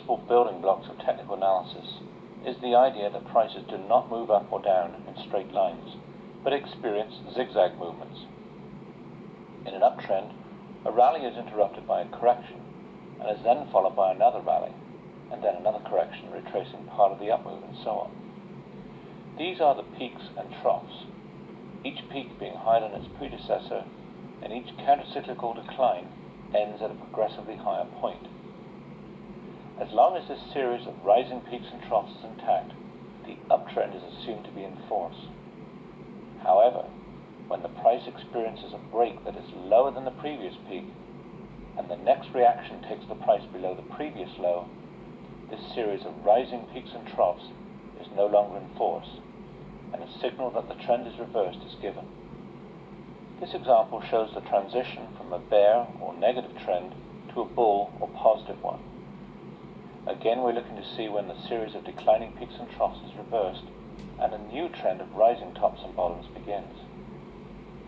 principal building blocks of technical analysis is the idea that prices do not move up or down in straight lines, but experience zigzag movements. In an uptrend, a rally is interrupted by a correction and is then followed by another rally, and then another correction retracing part of the up move, and so on. These are the peaks and troughs, each peak being higher than its predecessor, and each countercyclical decline ends at a progressively higher point. As long as this series of rising peaks and troughs is intact, the uptrend is assumed to be in force. However, when the price experiences a break that is lower than the previous peak, and the next reaction takes the price below the previous low, this series of rising peaks and troughs is no longer in force, and a signal that the trend is reversed is given. This example shows the transition from a bear or negative trend to a bull or positive one. Again, we're looking to see when the series of declining peaks and troughs is reversed and a new trend of rising tops and bottoms begins.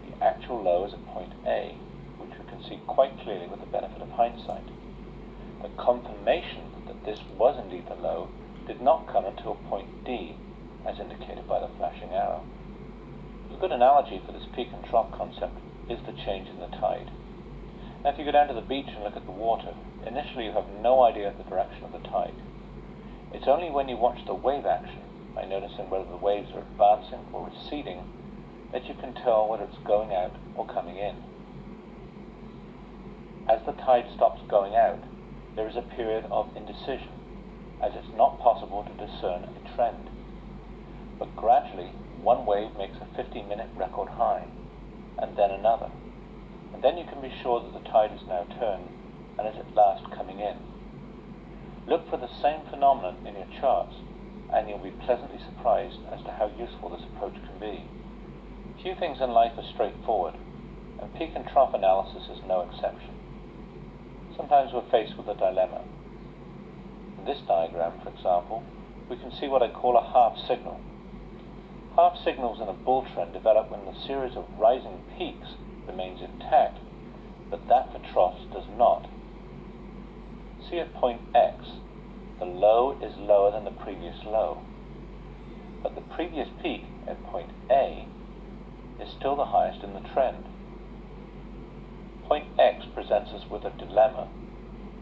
The actual low is at point A, which we can see quite clearly with the benefit of hindsight. The confirmation that this was indeed the low did not come until point D, as indicated by the flashing arrow. A good analogy for this peak and trough concept is the change in the tide. Now, if you go down to the beach and look at the water, initially you have no idea of the direction of the tide. It's only when you watch the wave action, by noticing whether the waves are advancing or receding, that you can tell whether it's going out or coming in. As the tide stops going out, there is a period of indecision, as it's not possible to discern a trend. But gradually, one wave makes a 15-minute record high, and then another. And then you can be sure that the tide is now turned and is at last coming in. Look for the same phenomenon in your charts, and you'll be pleasantly surprised as to how useful this approach can be. Few things in life are straightforward, and peak and trough analysis is no exception. Sometimes we're faced with a dilemma. In this diagram, for example, we can see what I call a half signal. Half signals in a bull trend develop when the series of rising peaks remains intact, but that for troughs does not. See at point X, the low is lower than the previous low, but the previous peak at point A is still the highest in the trend. Point X presents us with a dilemma,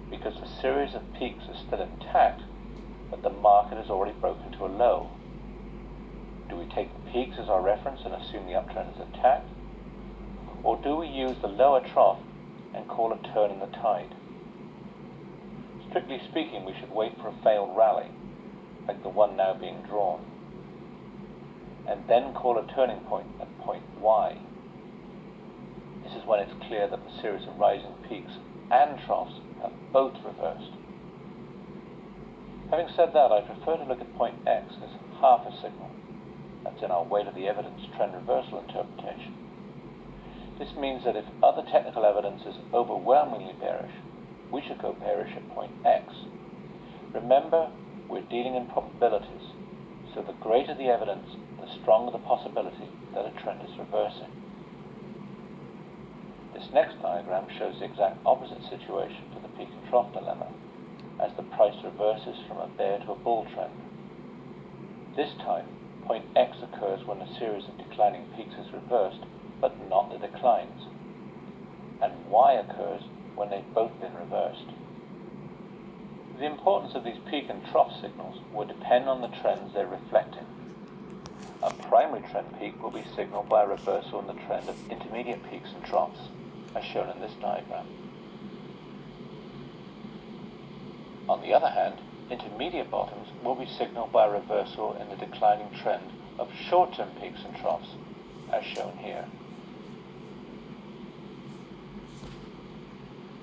because the series of peaks is still intact, but the market has already broken to a low. Do we take the peaks as our reference and assume the uptrend is intact? Or do we use the lower trough and call a turn in the tide? Strictly speaking, we should wait for a failed rally, like the one now being drawn, and then call a turning point at point Y. This is when it's clear that the series of rising peaks and troughs have both reversed. Having said that, I prefer to look at point X as half a signal. That's in our weight of the evidence trend reversal interpretation. This means that if other technical evidence is overwhelmingly bearish, we should go bearish at point X. Remember, we're dealing in probabilities, so the greater the evidence, the stronger the possibility that a trend is reversing. This next diagram shows the exact opposite situation to the peak and trough dilemma, as the price reverses from a bear to a bull trend. This time, point X occurs when a series of declining peaks is reversed, but not the declines, and Y occurs when they've both been reversed. The importance of these peak and trough signals will depend on the trends they're reflecting. A primary trend peak will be signaled by a reversal in the trend of intermediate peaks and troughs, as shown in this diagram. On the other hand, intermediate bottoms will be signaled by a reversal in the declining trend of short-term peaks and troughs, as shown here.